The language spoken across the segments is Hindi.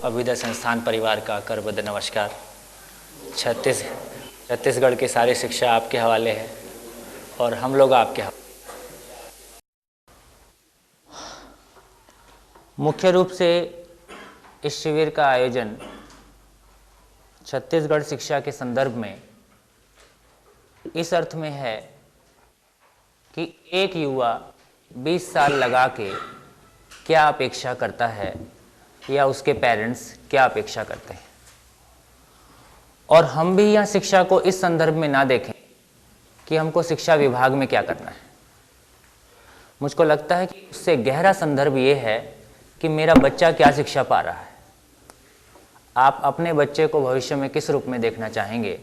अभ्युदय संस्थान परिवार का करबद्ध नमस्कार। छत्तीसगढ़ की सारी शिक्षा आपके हवाले है और हम लोग आपके हवाले। मुख्य रूप से इस शिविर का आयोजन छत्तीसगढ़ शिक्षा के संदर्भ में इस अर्थ में है कि एक युवा 20 साल लगा के क्या अपेक्षा करता है या उसके पेरेंट्स क्या अपेक्षा करते हैं, और हम भी यहाँ शिक्षा को इस संदर्भ में ना देखें कि हमको शिक्षा विभाग में क्या करना है। मुझको लगता है कि उससे गहरा संदर्भ ये है कि मेरा बच्चा क्या शिक्षा पा रहा है। आप अपने बच्चे को भविष्य में किस रूप में देखना चाहेंगे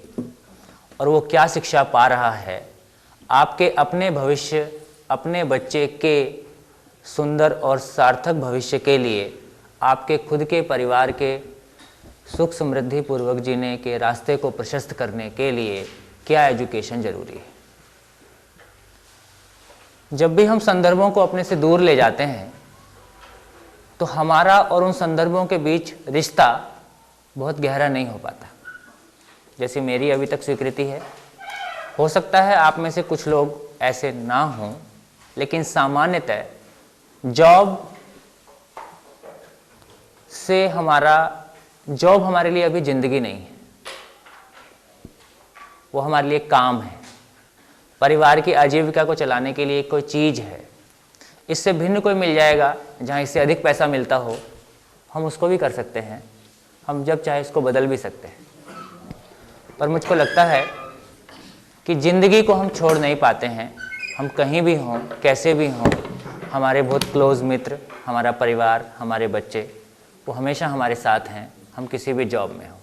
और वो क्या शिक्षा पा रहा है, आपके अपने भविष्य, अपने बच्चे के सुंदर और सार्थक भविष्य के लिए, आपके खुद के परिवार के सुख समृद्धि पूर्वक जीने के रास्ते को प्रशस्त करने के लिए क्या एजुकेशन जरूरी है। जब भी हम संदर्भों को अपने से दूर ले जाते हैं तो हमारा और उन संदर्भों के बीच रिश्ता बहुत गहरा नहीं हो पाता। जैसे मेरी अभी तक स्वीकृति है, हो सकता है आप में से कुछ लोग ऐसे ना हों, लेकिन सामान्यतः जॉब हमारे लिए अभी जिंदगी नहीं है, वो हमारे लिए काम है, परिवार की आजीविका को चलाने के लिए कोई चीज़ है। इससे भिन्न कोई मिल जाएगा जहाँ इससे अधिक पैसा मिलता हो, हम उसको भी कर सकते हैं, हम जब चाहे इसको बदल भी सकते हैं। पर मुझको लगता है कि ज़िंदगी को हम छोड़ नहीं पाते हैं। हम कहीं भी हों, कैसे भी हों, हमारे बहुत क्लोज मित्र, हमारा परिवार, हमारे बच्चे, वो हमेशा हमारे साथ हैं, हम किसी भी जॉब में हों।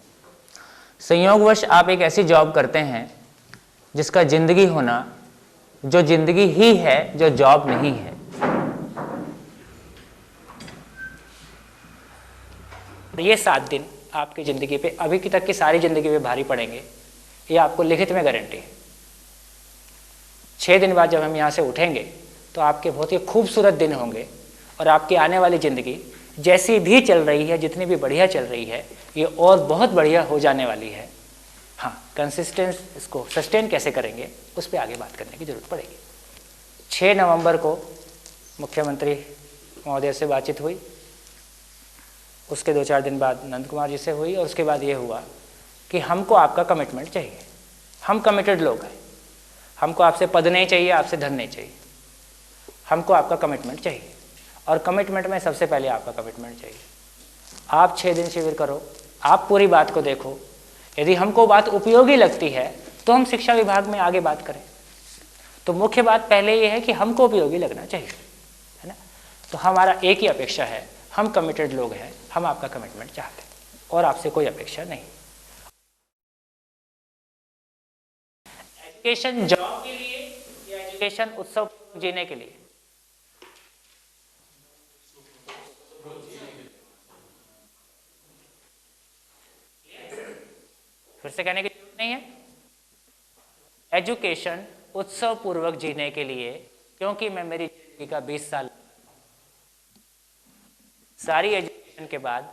संयोगवश आप एक ऐसी जॉब करते हैं जिसका ज़िंदगी होना, जो ज़िंदगी ही है, जो जॉब नहीं है। ये 7 दिन आपकी ज़िंदगी पे, अभी की तक की सारी ज़िंदगी पे भारी पड़ेंगे, ये आपको लिखित में गारंटी है। 6 दिन बाद जब हम यहाँ से उठेंगे तो आपके बहुत ही खूबसूरत दिन होंगे और आपकी आने वाली ज़िंदगी जैसी भी चल रही है, जितनी भी बढ़िया चल रही है, ये और बहुत बढ़िया हो जाने वाली है। हाँ, कंसिस्टेंस, इसको सस्टेन कैसे करेंगे उस पर आगे बात करने की ज़रूरत पड़ेगी। 6 नवंबर को मुख्यमंत्री महोदय से बातचीत हुई, उसके 2-4 दिन बाद नंद कुमार जी से हुई, और उसके बाद ये हुआ कि हमको आपका कमिटमेंट चाहिए। हम कमिटेड लोग हैं, हमको आपसे पद नहीं चाहिए, आपसे धन नहीं चाहिए, हमको आपका कमिटमेंट चाहिए। और कमिटमेंट में सबसे पहले आपका कमिटमेंट चाहिए। आप 6 दिन शिविर करो, आप पूरी बात को देखो, यदि हमको बात उपयोगी लगती है तो हम शिक्षा विभाग में आगे बात करें। तो मुख्य बात पहले ये है कि हमको उपयोगी लगना चाहिए, है ना। तो हमारा एक ही अपेक्षा है, हम कमिटेड लोग हैं, हम आपका कमिटमेंट चाहते हैं और आपसे कोई अपेक्षा नहीं। एजुकेशन जॉब के लिए या एजुकेशन उत्सव जीने के लिए? फिर से कहने की जरूरत नहीं है। एजुकेशन उत्सव पूर्वक जीने के लिए, क्योंकि मैं मेरी जिंदगी का 20 साल, सारी एजुकेशन के बाद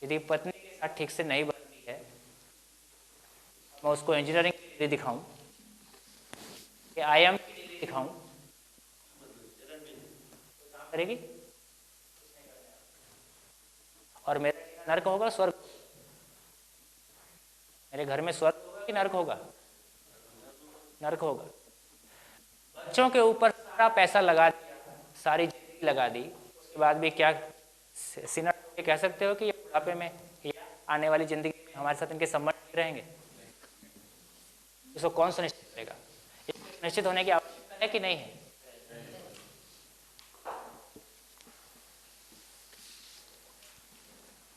यदि पत्नी के साथ ठीक से नहीं बनती है, मैं उसको इंजीनियरिंग की डिग्री दिखाऊं या IIM की डिग्री दिखाऊं, तो काम करेगी? और मेरा नर्क होगा स्वर्ग? मेरे घर में स्वर्ग होगा कि नर्क होगा? नर्क होगा। बच्चों के ऊपर सारा पैसा लगा दिया, सारी जिंदगी लगा दी, उसके बाद भी क्या सिनट कह सकते हो कि ये बुढ़ापे में या आने वाली जिंदगी में हमारे साथ इनके संबंध नहीं रहेंगे? इसको कौन सुनिश्चित करेगा? निश्चित होने की आवश्यकता है कि नहीं है?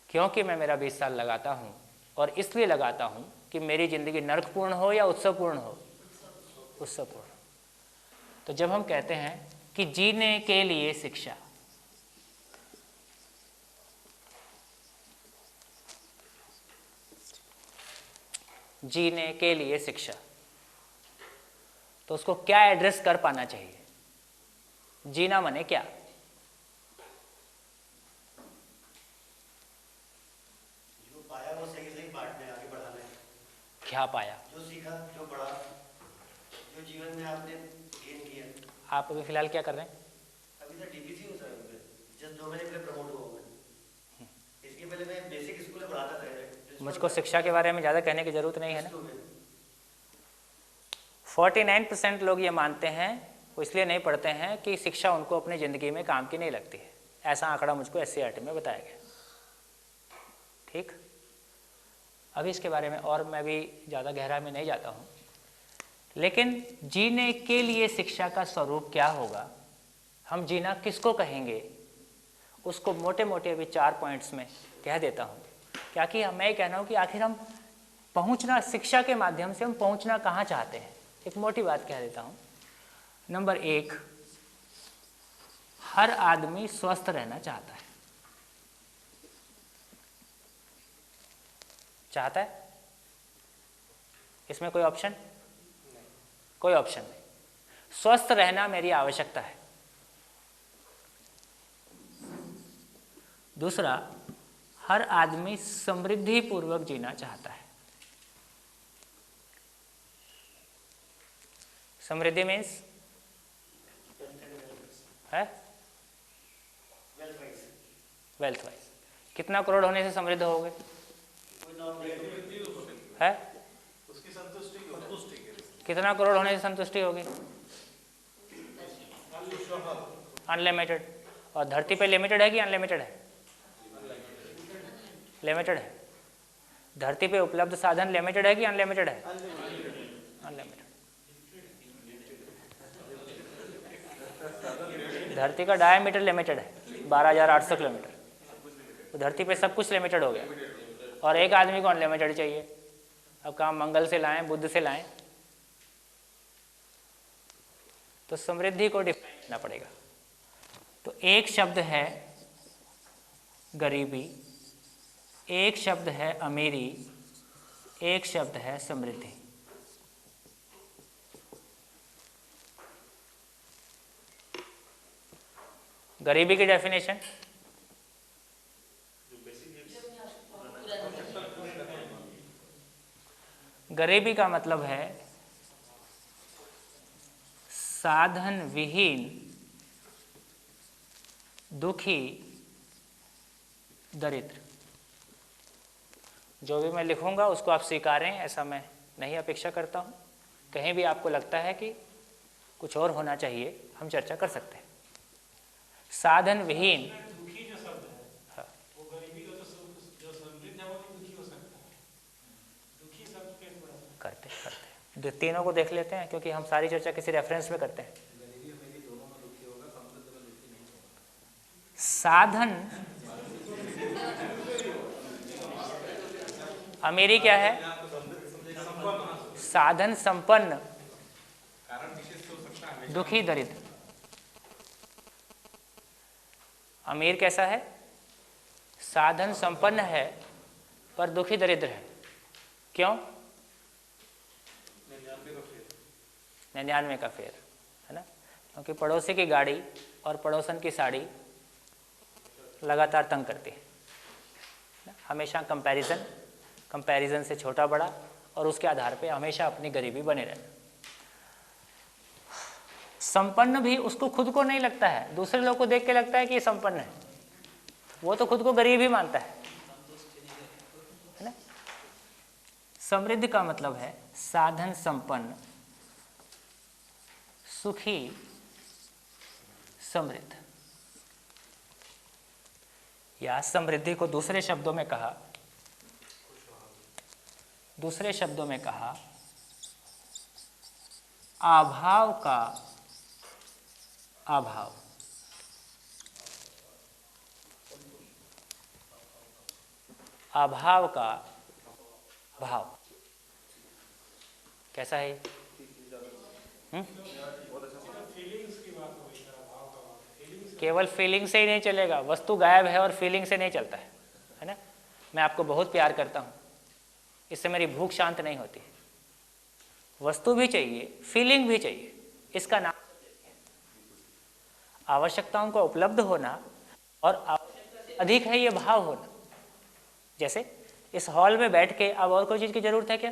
क्योंकि मैं मेरा 20 साल लगाता हूं, और इसलिए लगाता हूं कि मेरी जिंदगी नरकपूर्ण हो या उत्सवपूर्ण हो? उत्सवपूर्ण। तो जब हम कहते हैं कि जीने के लिए शिक्षा, जीने के लिए शिक्षा, तो उसको क्या एड्रेस कर पाना चाहिए? जीना माने क्या? क्या पाया? जो सीखा, जो पढ़ा, जो जीवन में आपने गेन किया। आप अभी फिलहाल क्या कर रहे हैं? अभी तो डीपीसी हूँ सर, जस्ट 2 महीने पहले प्रमोट हुआ हूँ। इसके पहले मैं बेसिक स्कूल में पढ़ाता था। मुझको शिक्षा के बारे में ज़्यादा कहने की ज़रूरत नहीं है ना। 49% लोग ये मानते हैं, वो इसलिए नहीं पढ़ते हैं कि शिक्षा उनको अपनी ज़िंदगी में काम की नहीं लगती है। ऐसा आंकड़ा मुझको SCERT में बताया गया। ठीक, अभी इसके बारे में और मैं भी ज़्यादा गहरा में नहीं जाता हूँ, लेकिन जीने के लिए शिक्षा का स्वरूप क्या होगा, हम जीना किसको कहेंगे, उसको मोटे मोटे अभी 4 पॉइंट्स में कह देता हूँ। क्या कि मैं कह रहा हूँ कि आखिर हम पहुँचना, शिक्षा के माध्यम से हम पहुँचना कहाँ चाहते हैं। एक मोटी बात कह देता हूँ। नंबर 1, हर आदमी स्वस्थ रहना चाहता है। चाहता है? इसमें कोई ऑप्शन? कोई ऑप्शन नहीं। स्वस्थ रहना मेरी आवश्यकता है। दूसरा, हर आदमी समृद्धि पूर्वक जीना चाहता है। समृद्धि मीन्स है वेल्थ वाइज। कितना करोड़ होने से समृद्ध हो गए? है उसकी संतुष्टि कितना करोड़ होने से संतुष्टि होगी? अनलिमिटेड। और धरती पे लिमिटेड है कि अनलिमिटेड है? लिमिटेड है। धरती पे उपलब्ध साधन लिमिटेड है कि अनलिमिटेड है? अनलिमिटेड। धरती का डायमीटर लिमिटेड है 12,800 किलोमीटर। तो धरती पे सब कुछ लिमिटेड हो गया, और एक आदमी को अनलिमिटेड चाहिए। अब काम मंगल से लाएं, बुध से लाएं, तो समृद्धि को डिफाइन करना पड़ेगा। तो एक शब्द है गरीबी, एक शब्द है अमीरी, एक शब्द है समृद्धि। गरीबी की डेफिनेशन, गरीबी का मतलब है साधन विहीन, दुखी, दरिद्र। जो भी मैं लिखूंगा उसको आप स्वीकारें, ऐसा मैं नहीं अपेक्षा करता हूं। कहीं भी आपको लगता है कि कुछ और होना चाहिए, हम चर्चा कर सकते हैं। साधन विहीन, दुखी जो शब्द है, वो गरीबी का जो समृद्ध है वो भी दुखी हो सकता है। दुखी शब्द पे करते तीनों को देख लेते हैं, क्योंकि हम सारी चर्चा किसी रेफरेंस में करते हैं। साधन, अमीरी क्या है? साधन संपन्न, दुखी दरिद्र। अमीर कैसा है? साधन संपन्न है पर दुखी दरिद्र है। क्यों? 99 का फेर है ना। क्योंकि पड़ोसी की गाड़ी और पड़ोसन की साड़ी लगातार तंग करती है। हमेशा कंपैरिजन से छोटा बड़ा, और उसके आधार पे हमेशा अपनी गरीबी बने रहना। संपन्न भी उसको खुद को नहीं लगता है, दूसरे लोग को देख के लगता है कि ये संपन्न है, वो तो खुद को गरीब ही मानता है ना। समृद्ध का मतलब है साधन संपन्न, सुखी, समृद्ध। या समृद्धि को दूसरे शब्दों में कहा, अभाव का अभाव। अभाव का भाव कैसा है? केवल फीलिंग से ही नहीं चलेगा, वस्तु गायब है और फीलिंग से नहीं चलता है ना। मैं आपको बहुत प्यार करता हूँ, इससे मेरी भूख शांत नहीं होती। वस्तु भी चाहिए, फीलिंग भी चाहिए, इसका नाम आवश्यकताओं का उपलब्ध होना, और आवश्यकता से अधिक है ये भाव होना। जैसे इस हॉल में बैठ के अब और कोई चीज़ की ज़रूरत है क्या?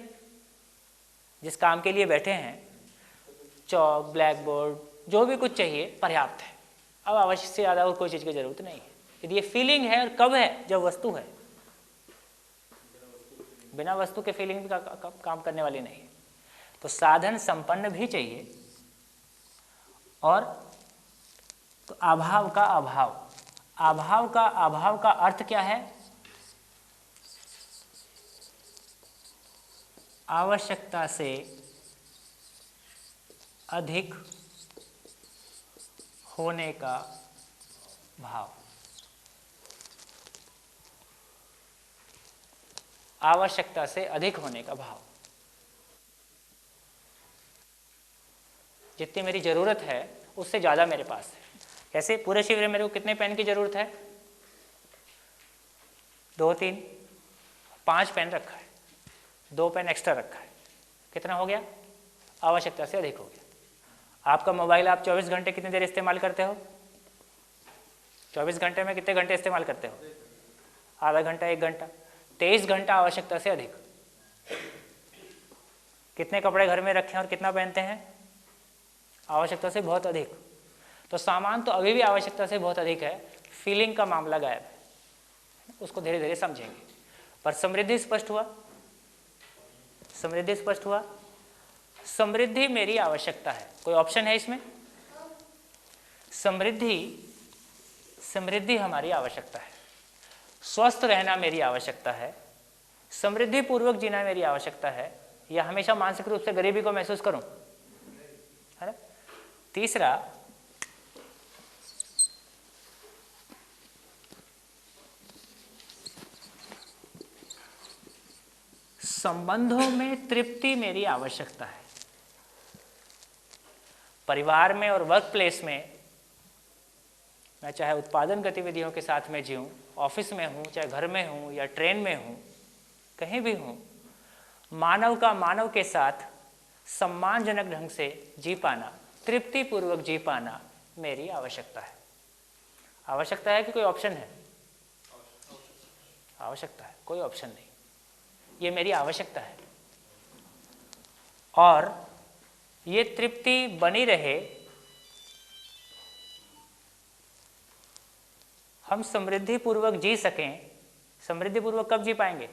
जिस काम के लिए बैठे हैं, चौक, ब्लैक बोर्ड, जो भी कुछ चाहिए पर्याप्त है। अब आवश्यक से ज़्यादा और कोई चीज़ की ज़रूरत नहीं है। यदि ये फीलिंग है, और कब है? जब वस्तु है। बिना वस्तु के फीलिंग भी काम करने वाली नहीं है। तो साधन संपन्न भी चाहिए, और तो अभाव का अभाव, अभाव का अर्थ क्या है? आवश्यकता से अधिक होने का भाव। आवश्यकता से अधिक होने का भाव। जितनी मेरी ज़रूरत है उससे ज़्यादा मेरे पास है। जैसे पूरे शिविर में मेरे को कितने पेन की ज़रूरत है? 2, 3, 5 पेन रखा है, 2 पेन एक्स्ट्रा रखा है। कितना हो गया? आवश्यकता से अधिक हो गया। आपका मोबाइल आप 24 घंटे कितनी देर इस्तेमाल करते हो? 24 घंटे में कितने घंटे इस्तेमाल करते हो? आधा घंटा, 1 घंटा, 23 घंटा आवश्यकता से अधिक। कितने कपड़े घर में रखें और कितना पहनते हैं? आवश्यकता से बहुत अधिक। तो सामान तो अभी भी आवश्यकता से बहुत अधिक है, फीलिंग का मामला गायब है। उसको धीरे धीरे समझेंगे। पर समृद्धि स्पष्ट हुआ? समृद्धि स्पष्ट हुआ? समृद्धि मेरी आवश्यकता है। कोई ऑप्शन है इसमें? समृद्धि हमारी आवश्यकता है। स्वस्थ रहना मेरी आवश्यकता है। समृद्धि पूर्वक जीना मेरी आवश्यकता है, या हमेशा मानसिक रूप से गरीबी को महसूस करूं? है ना? तीसरा, संबंधों में तृप्ति मेरी आवश्यकता है। परिवार में और वर्क प्लेस में मैं चाहे उत्पादन गतिविधियों के साथ में जीऊँ, ऑफिस में हूँ, चाहे घर में हूँ या ट्रेन में हूँ, कहीं भी हूँ, मानव का मानव के साथ सम्मानजनक ढंग से जी पाना, तृप्तिपूर्वक जी पाना मेरी आवश्यकता है। आवश्यकता है कि कोई ऑप्शन है? आवश्यकता है, कोई ऑप्शन नहीं। ये मेरी आवश्यकता है, और ये तृप्ति बनी रहे। हम समृद्धि पूर्वक जी सकें। समृद्धि पूर्वक कब जी पाएंगे?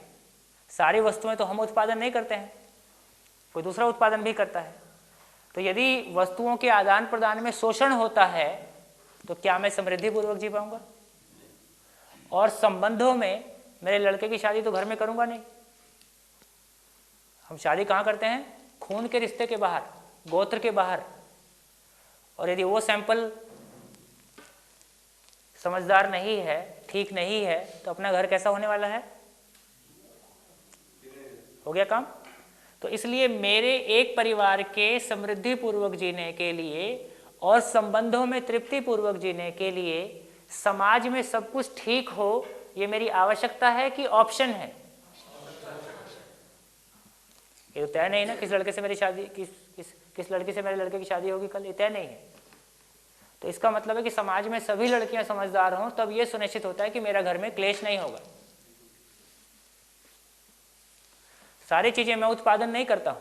सारी वस्तुएं तो हम उत्पादन नहीं करते हैं, कोई दूसरा उत्पादन भी करता है। तो यदि वस्तुओं के आदान प्रदान में शोषण होता है तो क्या मैं समृद्धि पूर्वक जी पाऊंगा? और संबंधों में, मेरे लड़के की शादी तो घर में करूंगा नहीं। हम शादी कहाँ करते हैं? खून के रिश्ते के बाहर, गोत्र के बाहर। और यदि वो सैंपल समझदार नहीं है, ठीक नहीं है, तो अपना घर कैसा होने वाला है? हो गया काम। तो इसलिए मेरे एक परिवार के समृद्धि पूर्वक जीने के लिए और संबंधों में तृप्ति पूर्वक जीने के लिए समाज में सब कुछ ठीक हो, ये मेरी आवश्यकता है कि ऑप्शन है? ये तो तय नहीं ना, किस लड़के से मेरी शादी, किस लड़की से मेरे लड़के की शादी होगी कल, ये तय नहीं है। तो इसका मतलब है कि समाज में सभी लड़कियां समझदार हों, तब ये सुनिश्चित होता है कि मेरा घर में क्लेश नहीं होगा। सारी चीजें मैं उत्पादन नहीं करता हूं,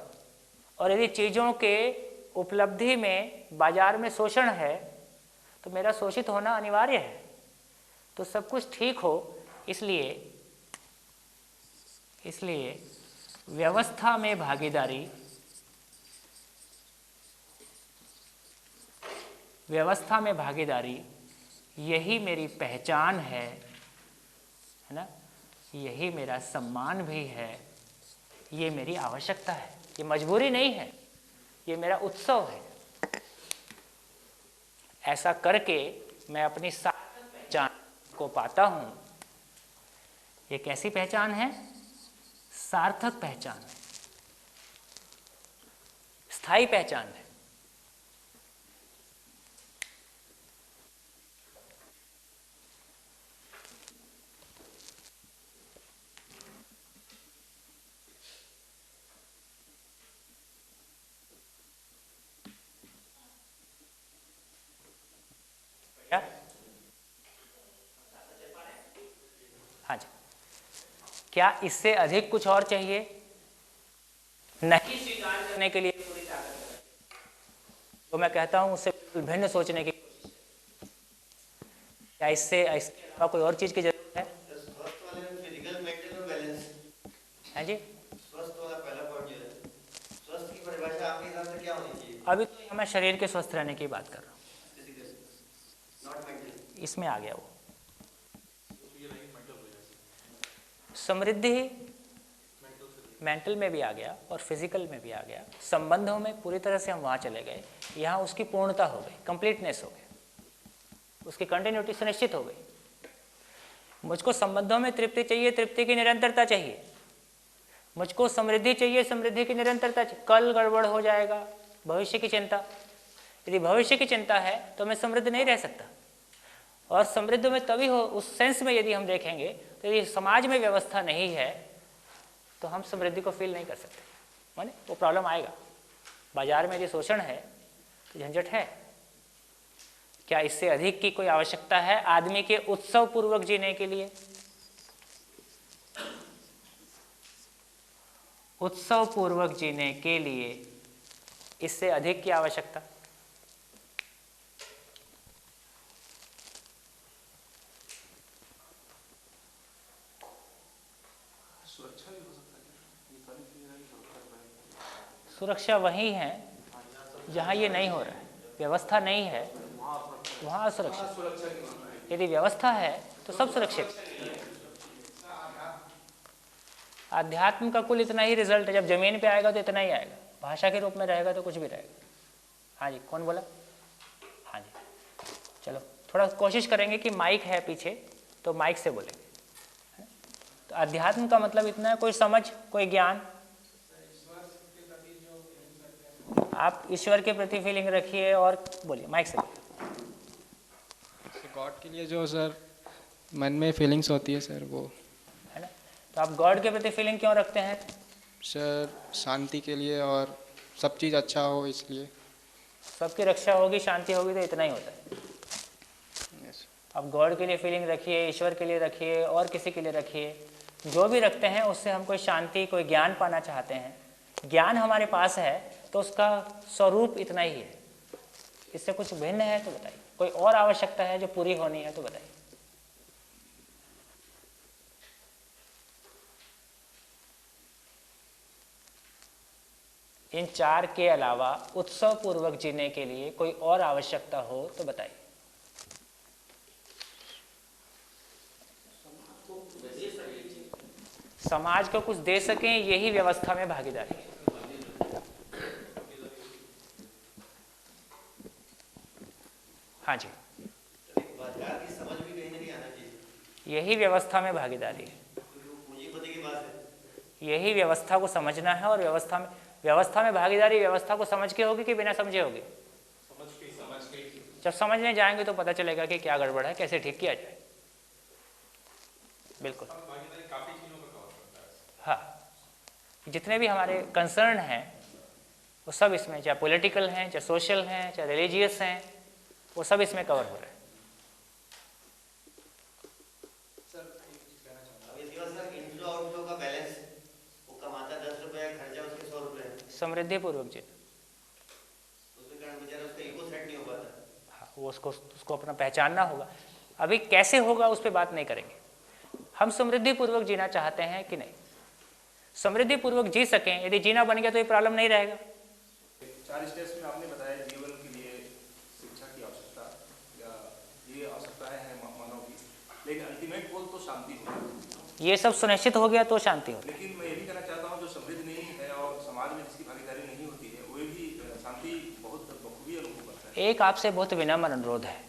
और यदि चीजों के उपलब्धि में बाजार में शोषण है तो मेरा शोषित होना अनिवार्य है। तो सब कुछ ठीक हो, इसलिए व्यवस्था में भागीदारी, यही मेरी पहचान है ना? यही मेरा सम्मान भी है, ये मेरी आवश्यकता है। ये मजबूरी नहीं है, ये मेरा उत्सव है। ऐसा करके मैं अपनी सार्थक पहचान को पाता हूं। ये कैसी पहचान है? सार्थक पहचान, स्थायी पहचान है। हाँ जी, क्या इससे अधिक कुछ और चाहिए? नहीं स्वीकार करने के लिए पूरी ताकत लगाएं। तो मैं कहता हूँ उससे बिल्कुल भिन्न सोचने की कोशिश करें। क्या इसके अलावा कोई और चीज़ की जरूरत है? स्वस्थ वाले में फिजिकल, मेंटल और बैलेंस है जी। स्वस्थ वाला पहला पॉइंट जो है, स्वस्थ की परिभाषा आपके हिसाब से क्या होनी चाहिए? अभी तो मैं शरीर के स्वस्थ रहने की बात कर रहा हूँ, फिजिकल, नॉट मेंटल। इसमें आ गया वो। समृद्धि मेंटल में भी आ गया और फिजिकल में भी आ गया। संबंधों में पूरी तरह से हम वहाँ चले गए, यहाँ उसकी पूर्णता हो गई, कंप्लीटनेस हो गई, उसकी कंटिन्यूटी सुनिश्चित हो गई। मुझको संबंधों में तृप्ति चाहिए, तृप्ति की निरंतरता चाहिए। मुझको समृद्धि चाहिए, समृद्धि की निरंतरता चाहिए। कल गड़बड़ हो जाएगा, भविष्य की चिंता। यदि भविष्य की चिंता है तो मैं समृद्ध नहीं रह सकता। और समृद्ध में तभी हो, उस सेंस में यदि हम देखेंगे तो यदि समाज में व्यवस्था नहीं है तो हम समृद्धि को फील नहीं कर सकते, माने वो प्रॉब्लम आएगा। बाजार में यदि शोषण है तो झंझट है। क्या इससे अधिक की कोई आवश्यकता है आदमी के उत्सव पूर्वक जीने के लिए? उत्सव पूर्वक जीने के लिए इससे अधिक की आवश्यकता? सुरक्षा वही है जहाँ ये नहीं हो रहा है, व्यवस्था नहीं है वहाँ असुरक्षित। यदि व्यवस्था है तो सब सुरक्षित। आध्यात्म का कुल इतना ही रिजल्ट है, जब जमीन पे आएगा तो इतना ही आएगा, भाषा के रूप में रहेगा तो कुछ भी रहेगा। हाँ जी, कौन बोला? हाँ जी, चलो थोड़ा कोशिश करेंगे कि माइक है पीछे तो माइक से बोलेंगे। तो अध्यात्म का मतलब इतना है, कोई समझ, कोई ज्ञान। आप ईश्वर के प्रति फीलिंग रखिए और बोलिए, माइक से बोलिए। गॉड के लिए जो सर मन में फीलिंग्स होती है सर, वो है ना। तो आप गॉड के प्रति फीलिंग क्यों रखते हैं? सर शांति के लिए और सब चीज़ अच्छा हो इसलिए। सबकी रक्षा होगी, शांति होगी, तो इतना ही होता है। यस। आप गॉड के लिए फीलिंग रखिए, ईश्वर के लिए रखिए और किसी के लिए रखिए, जो भी रखते हैं उससे हम कोई शांति, कोई ज्ञान पाना चाहते हैं। ज्ञान हमारे पास है तो उसका स्वरूप इतना ही है, इससे कुछ भिन्न है तो बताइए। कोई और आवश्यकता है जो पूरी होनी है तो बताइए। इन चार के अलावा उत्सव पूर्वक जीने के लिए कोई और आवश्यकता हो तो बताइए। समाज को कुछ दे सकें, यही व्यवस्था में भागीदारी है। हाँ जी, बाजार की समझ भी कहीं ना कहीं आना चाहिए। यही व्यवस्था में भागीदारी है। पूंजीपति की बात है। यही व्यवस्था को समझना है। और व्यवस्था में भागीदारी व्यवस्था को समझ के होगी कि बिना समझे होगी? जब समझने जाएंगे तो पता चलेगा कि क्या गड़बड़ है, कैसे ठीक किया जाए। बिल्कुल, हाँ, जितने भी हमारे कंसर्न हैं वो सब इसमें, चाहे पॉलिटिकल हैं, चाहे सोशल हैं, चाहे रिलीजियस हैं, वो सब इसमें कवर हो रहे हैं। इनफ्लो आउटफ्लो का बैलेंस, वो कमाता 10 रुपए, खर्चा उसके 100 रुपए। समृद्धि पूर्वक जी, उसके कारण बेचारा उसका ईगो सेट नहीं हो पाता। हाँ, वो उसको अपना पहचानना होगा। अभी कैसे होगा उस पर बात नहीं करेंगे। हम समृद्धि पूर्वक जीना चाहते हैं कि नहीं? समृद्धि पूर्वक जी सकें, यदि जीना बन गया तो ये प्रॉब्लम नहीं रहेगा। 4 स्टेप्स में आपने बताया जीवन के लिए शिक्षा की आवश्यकता, या ये आवश्यकता है मानव की, लेकिन अल्टीमेट गोल तो शांति हो। ये सब सुनिश्चित हो गया तो शांति हो। लेकिन मैं ये भी कहना चाहता हूँ जो समृद्ध नहीं है और समाज में जिसकी भागीदारी नहीं होती है, वो भी शांति बहुत बखूबी अनुभव करता है। एक आपसे बहुत विनम्र अनुरोध है,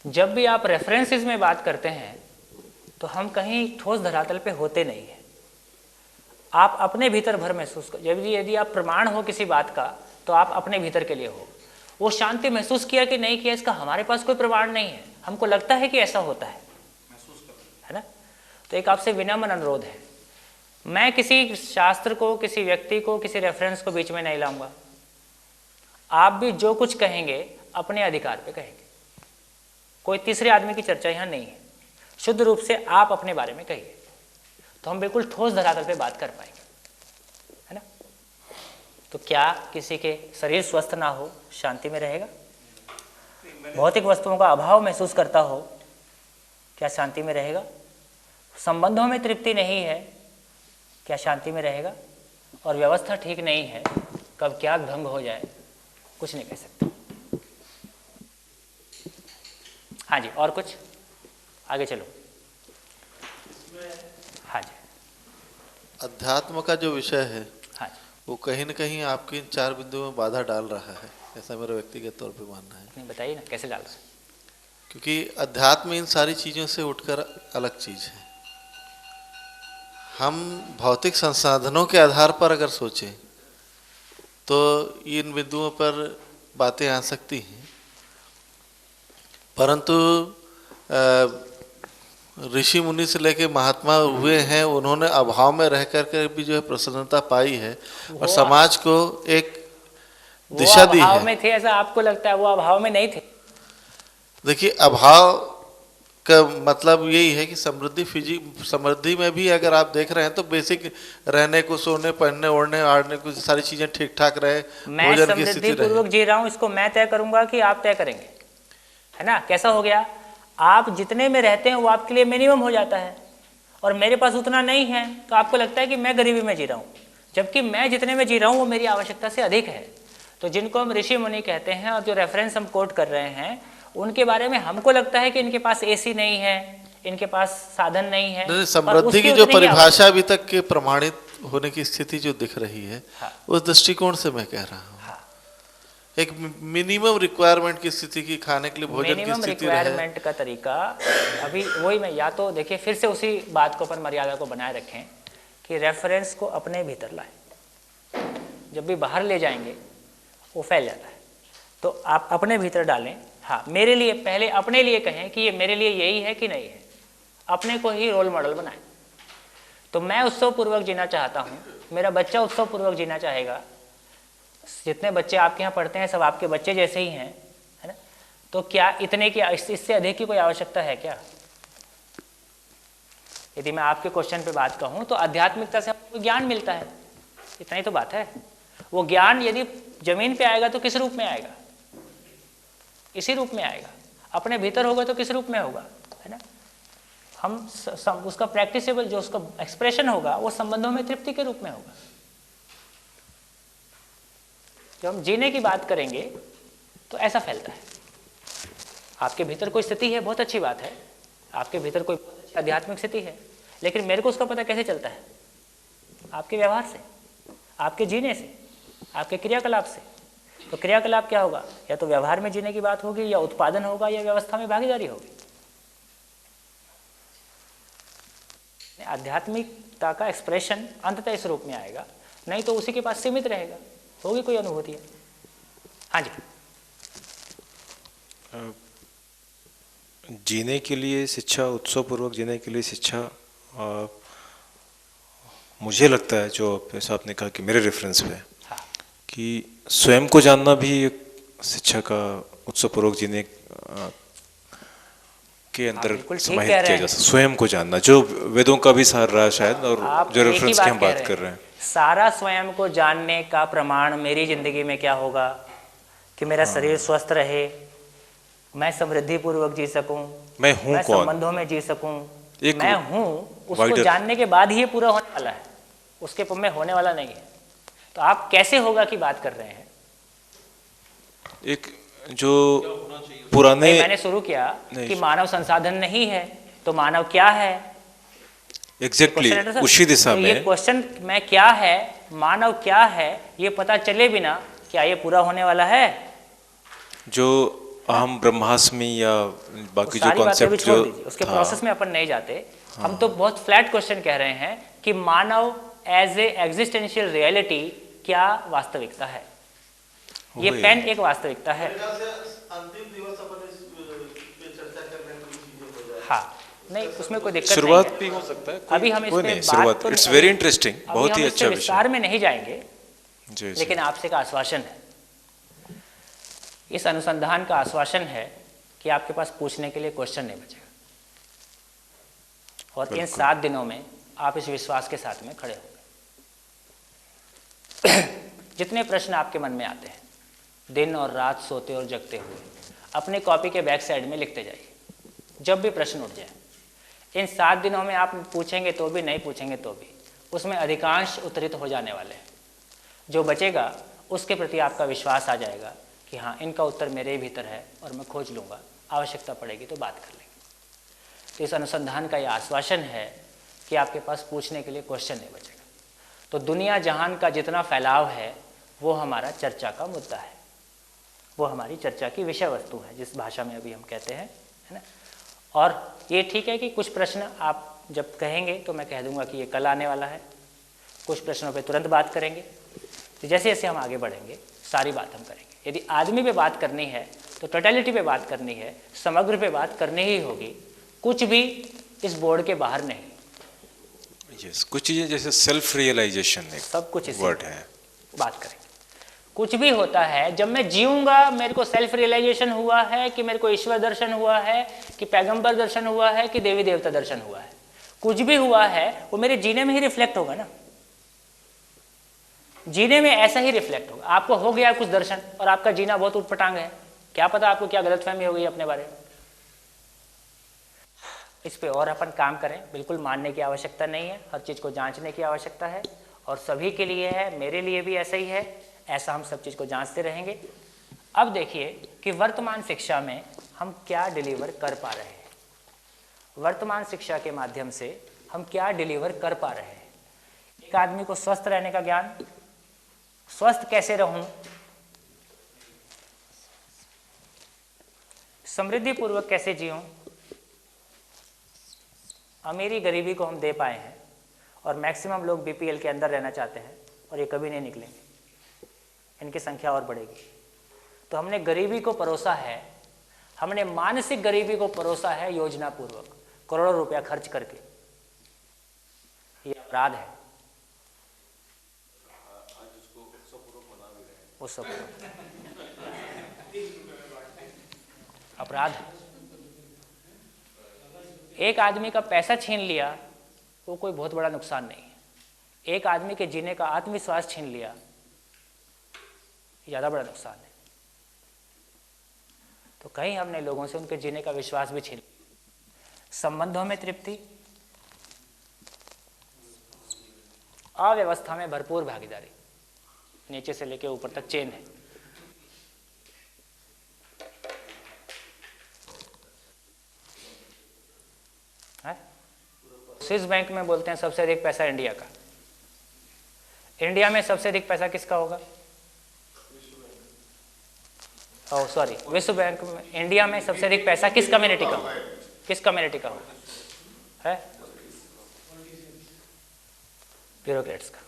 जब भी आप रेफरेंसेस में बात करते हैं तो हम कहीं ठोस धरातल पे होते नहीं हैं। आप अपने भीतर भर महसूस कर, यदि आप प्रमाण हो किसी बात का तो आप अपने भीतर के लिए हो। वो शांति महसूस किया कि नहीं किया, इसका हमारे पास कोई प्रमाण नहीं है, हमको लगता है कि ऐसा होता है, है ना। तो एक आपसे विनम्र अनुरोध है, मैं किसी शास्त्र को, किसी व्यक्ति को, किसी रेफरेंस को बीच में नहीं लाऊंगा। आप भी जो कुछ कहेंगे अपने अधिकार पे कहेंगे, कोई तीसरे आदमी की चर्चा यहाँ नहीं है। शुद्ध रूप से आप अपने बारे में कहिए। तो हम बिल्कुल ठोस धरातल पे बात कर पाएंगे, है ना। तो क्या किसी के शरीर स्वस्थ ना हो शांति में रहेगा? भौतिक वस्तुओं का अभाव महसूस करता हो, क्या शांति में रहेगा? संबंधों में तृप्ति नहीं है, क्या शांति में रहेगा? और व्यवस्था ठीक नहीं है, कब क्या भंग हो जाए कुछ नहीं कह सकते। हाँ जी, और कुछ आगे चलो। हाँ जी, अध्यात्म का जो विषय है हाँ जी, वो कहीं न कहीं आपके इन 4 बिंदुओं में बाधा डाल रहा है, ऐसा मेरा व्यक्तिगत तौर पे मानना है। नहीं बताइए ना कैसे डाल रहे हैं? क्योंकि अध्यात्म इन सारी चीज़ों से उठकर अलग चीज़ है। हम भौतिक संसाधनों के आधार पर अगर सोचें तो इन बिंदुओं पर बातें आ सकती हैं, परंतु ऋषि मुनि से लेके महात्मा हुए हैं, उन्होंने अभाव में रह करके भी जो है प्रसन्नता पाई है और समाज को एक दिशा दी है। वो अभाव में थे ऐसा आपको लगता है? वो अभाव में नहीं थे। देखिए, अभाव का मतलब यही है कि समृद्धि में भी अगर आप देख रहे हैं तो बेसिक रहने को, सोने, पहनने, ओढ़ने, आड़ने को सारी चीजें ठीक ठाक रहे, मैं भोजन की स्थिति समृद्धि रहे। पूर्वक जी रहा हूँ, इसको मैं तय करूंगा कि आप तय करेंगे, है ना। कैसा हो गया? आप जितने में रहते हैं वो आपके लिए मिनिमम हो जाता है, और मेरे पास उतना नहीं है तो आपको लगता है कि मैं गरीबी में जी रहा हूँ, जबकि मैं जितने में जी रहा हूँ वो मेरी आवश्यकता से अधिक है। तो जिनको हम ऋषि मुनि कहते हैं और जो रेफरेंस हम कोट कर रहे हैं, उनके बारे में हमको लगता है कि इनके पास एसी नहीं है, इनके पास साधन नहीं है। नहीं, समृद्धि की जो परिभाषा अभी तक के प्रमाणित होने की स्थिति जो दिख रही है, हाँ। उस दृष्टिकोण से मैं कह रहा हूँ। हाँ। एक मिनिमम रिक्वायरमेंट की स्थिति की, खाने के लिए भोजन की मिनिमम स्थिति रहे। रिक्वायरमेंट का तरीका अभी वही मैं, या तो देखिए फिर से उसी बात को, पर मर्यादा को बनाए रखें कि रेफरेंस को अपने भीतर लाएं। जब भी बाहर ले जाएंगे वो फैल जाता है, तो आप अपने भीतर डालें। हाँ, मेरे लिए पहले अपने लिए कहें कि ये मेरे लिए यही है कि नहीं है, अपने को ही रोल मॉडल बनाएं। तो मैं उत्सव पूर्वक जीना चाहता हूँ, मेरा बच्चा उत्सव पूर्वक जीना चाहेगा। जितने बच्चे आपके यहाँ पढ़ते हैं सब आपके बच्चे जैसे ही हैं, है ना। तो क्या इतने की, इससे अधिक की कोई आवश्यकता है क्या? यदि मैं आपके क्वेश्चन पे बात कहूँ तो आध्यात्मिकता से आपको ज्ञान मिलता है, इतना ही तो बात है। वो ज्ञान यदि जमीन पे आएगा तो किस रूप में आएगा? इसी रूप में आएगा। अपने भीतर होगा तो किस रूप में होगा, है ना। हम उसका प्रैक्टिसेबल जो उसका एक्सप्रेशन होगा वो संबंधों में तृप्ति के रूप में होगा। जब हम जीने की बात करेंगे तो ऐसा फैलता है। आपके भीतर कोई स्थिति है, बहुत अच्छी बात है, आपके भीतर कोई आध्यात्मिक स्थिति है, लेकिन मेरे को उसका पता कैसे चलता है? आपके व्यवहार से, आपके जीने से, आपके क्रियाकलाप से। तो क्रियाकलाप क्या होगा? या तो व्यवहार में जीने की बात होगी, या उत्पादन होगा, या व्यवस्था में भागीदारी होगी। आध्यात्मिकता का एक्सप्रेशन अंततः इस रूप में आएगा, नहीं तो उसी के पास सीमित रहेगा, होगी कोई अनुभूति है। हाँ जी, जीने के लिए शिक्षा, उत्सव पूर्वक जीने के लिए शिक्षा, मुझे लगता है जो जैसा आपने कहा कि मेरे रेफरेंस पे, हाँ। कि स्वयं को जानना भी एक शिक्षा का उत्सव पूर्वक जीने के अंदर समाहित किया जा सकता। स्वयं को जानना जो वेदों का भी सार रहा है शायद, और जो रेफरेंस की हम बात कर रहे हैं, सारा स्वयं को जानने का प्रमाण मेरी जिंदगी में क्या होगा कि मेरा शरीर स्वस्थ रहे, मैं समृद्धि पूर्वक जी सकूं, मैं हूं मैं कौन, संबंधों में जी सकूं, एक मैं हूं, उसको जानने के बाद ही ये पूरा होने वाला है, उसके में होने वाला नहीं है। तो आप कैसे होगा की बात कर रहे हैं। एक जो पुराने, मैंने शुरू किया कि मानव संसाधन नहीं है, तो मानव क्या है? एग्जैक्टली उसी दिशा में ये क्वेश्चन मैं क्या है, मानव क्या है, ये पता चले बिना क्या ये पूरा होने वाला है? जो अहम ब्रह्मास्मि या बाकी जो कॉन्सेप्ट जो उसके प्रोसेस में अपन नहीं जाते। हम तो बहुत फ्लैट क्वेश्चन कह रहे हैं कि मानव एज ए एग्जिस्टेंशियल रियलिटी क्या वास्तविकता है। ये पेन एक वास्तविकता है। अंतिम दिवस अपन इस पे चर्चा करने की चीजें हो जाए। हाँ, नहीं उसमें कोई दिक्कत शुरुआत नहीं है। भी हो सकता है, अभी हम इस पे शुरुआत, इट्स वेरी इंटरेस्टिंग, बहुत ही अच्छा विषय, विस्तार में नहीं जाएंगे, जी, लेकिन आपसे का आश्वासन है, इस अनुसंधान का आश्वासन है कि आपके पास पूछने के लिए क्वेश्चन नहीं बचेगा। और इन 7 दिनों में आप इस विश्वास के साथ में खड़े होंगे। जितने प्रश्न आपके मन में आते हैं, दिन और रात सोते और जगते हुए, अपने कॉपी के बैक साइड में लिखते जाइए। जब भी प्रश्न उठ जाए, इन 7 दिनों में आप पूछेंगे तो भी, नहीं पूछेंगे तो भी, उसमें अधिकांश उत्तरित हो जाने वाले हैं। जो बचेगा उसके प्रति आपका विश्वास आ जाएगा कि हाँ, इनका उत्तर मेरे भीतर है और मैं खोज लूँगा, आवश्यकता पड़ेगी तो बात कर लेंगे। तो इस अनुसंधान का यह आश्वासन है कि आपके पास पूछने के लिए क्वेश्चन नहीं बचेगा। तो दुनिया जहान का जितना फैलाव है वो हमारा चर्चा का मुद्दा है, वो हमारी चर्चा की विषय वस्तु है, जिस भाषा में अभी हम कहते हैं, है ना। और ये ठीक है कि कुछ प्रश्न आप जब कहेंगे तो मैं कह दूंगा कि ये कल आने वाला है, कुछ प्रश्नों पे तुरंत बात करेंगे। तो जैसे जैसे हम आगे बढ़ेंगे सारी बात हम करेंगे। यदि आदमी पे बात करनी है तो टोटलिटी पे बात करनी है, समग्र पे बात करनी ही होगी, कुछ भी इस बोर्ड के बाहर नहीं। यस, कुछ चीज़ें जैसे सेल्फ रियलाइजेशन एक सब कुछ इसी वर्ड है, बात करेंगे। कुछ भी होता है जब मैं जीऊँगा, मेरे को सेल्फ रियलाइजेशन हुआ है कि मेरे को ईश्वर दर्शन हुआ है कि पैगंबर दर्शन हुआ है कि देवी देवता दर्शन हुआ है, कुछ भी हुआ है वो मेरे जीने में ही रिफ्लेक्ट होगा ना। जीने में ऐसा ही रिफ्लेक्ट होगा। आपको हो गया कुछ दर्शन और आपका जीना बहुत उटपटांग है, क्या पता आपको क्या गलतफहमी हो गई अपने बारे में। इस पे और अपन काम करें, बिल्कुल मानने की आवश्यकता नहीं है, हर चीज़ को जांचने की आवश्यकता है और सभी के लिए है, मेरे लिए भी ऐसा ही है। ऐसा हम सब चीज़ को जांचते रहेंगे। अब देखिए कि वर्तमान शिक्षा में हम क्या डिलीवर कर पा रहे हैं, वर्तमान शिक्षा के माध्यम से हम क्या डिलीवर कर पा रहे हैं। एक आदमी को स्वस्थ रहने का ज्ञान, स्वस्थ कैसे रहूं, समृद्धि पूर्वक कैसे जीऊं, अमीरी गरीबी को हम दे पाए हैं और मैक्सिमम लोग बीपीएल के अंदर रहना चाहते हैं और ये कभी नहीं निकलेंगे, इनकी संख्या और बढ़ेगी। तो हमने गरीबी को परोसा है, हमने मानसिक गरीबी को परोसा है योजना पूर्वक, करोड़ों रुपया खर्च करके। ये अपराध है, उत्सवपूर्वक अपराध है। एक आदमी का पैसा छीन लिया वो कोई बहुत बड़ा नुकसान नहीं है, एक आदमी के जीने का आत्मविश्वास छीन लिया ज़्यादा बड़ा नुकसान है। तो कहीं हमने लोगों से उनके जीने का विश्वास भी छीन लिया। संबंधों में तृप्ति, अव्यवस्था में भरपूर भागीदारी, नीचे से लेकर ऊपर तक चेन है। स्विस बैंक में बोलते हैं सबसे अधिक पैसा इंडिया का। इंडिया में सबसे अधिक पैसा किसका होगा? ओह सॉरी, विश्व बैंक में। इंडिया में सबसे अधिक पैसा किस कम्युनिटी का होगा? किस कम्युनिटी का होगा? है ब्यूरोक्रेट्स का।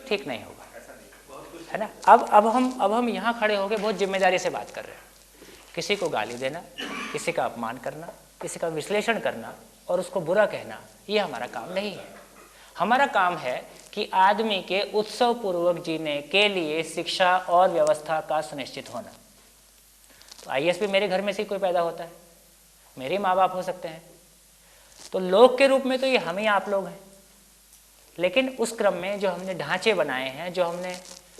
ठीक नहीं होगा, है ना। अब हम यहाँ खड़े होकर बहुत जिम्मेदारी से बात कर रहे हैं। किसी को गाली देना, किसी का अपमान करना, किसी का विश्लेषण करना और उसको बुरा कहना, ये हमारा काम नहीं है। हमारा काम है कि आदमी के उत्सव पूर्वक जीने के लिए शिक्षा और व्यवस्था का सुनिश्चित होना। तो आईएएस भी मेरे घर में से कोई पैदा होता है, मेरे माँ बाप हो सकते हैं। तो लोग के रूप में तो ये हम ही आप लोग हैं, लेकिन उस क्रम में जो हमने ढांचे बनाए हैं, जो हमने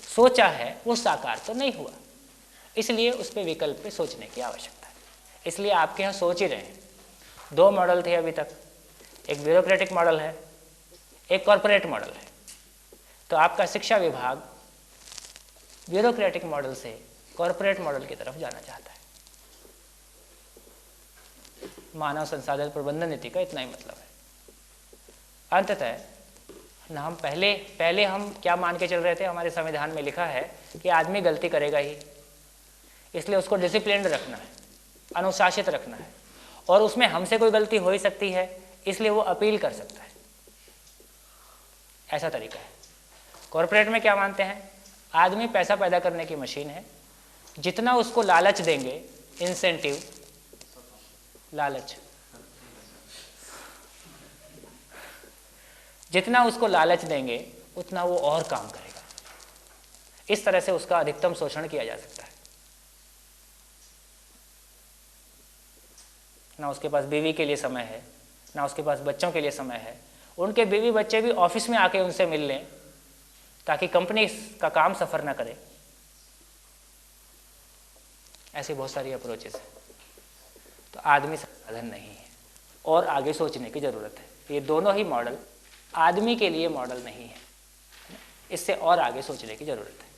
सोचा है, वो साकार तो नहीं हुआ। इसलिए उस पर विकल्प पे सोचने की आवश्यकता है। इसलिए आपके यहाँ सोच ही रहे हैं। 2 मॉडल थे अभी तक, एक ब्यूरोक्रेटिक मॉडल है, एक कॉरपोरेट मॉडल है। तो आपका शिक्षा विभाग ब्यूरोक्रेटिक मॉडल से कॉरपोरेट मॉडल की तरफ जाना चाहता है। मानव संसाधन प्रबंधन नीति का इतना ही मतलब है। अंततः ना हम पहले हम क्या मान के चल रहे थे, हमारे संविधान में लिखा है कि आदमी गलती करेगा ही, इसलिए उसको डिसिप्लिन्ड रखना है, अनुशासित रखना है, और उसमें हमसे कोई गलती हो ही सकती है, इसलिए वो अपील कर सकता है। ऐसा तरीका है। कॉरपोरेट में क्या मानते हैं? आदमी पैसा पैदा करने की मशीन है, जितना उसको लालच देंगे, इंसेंटिव, लालच, जितना उसको लालच देंगे उतना वो और काम करेगा। इस तरह से उसका अधिकतम शोषण किया जा सकता है। ना उसके पास बीवी के लिए समय है, ना उसके पास बच्चों के लिए समय है। उनके बीवी बच्चे भी ऑफिस में आके उनसे मिल लें ताकि कंपनी का काम सफ़र ना करे। ऐसी बहुत सारी अप्रोचेस हैं। तो आदमी संसाधन नहीं है और आगे सोचने की ज़रूरत है। ये दोनों ही मॉडल आदमी के लिए मॉडल नहीं है, इससे और आगे सोचने की ज़रूरत है।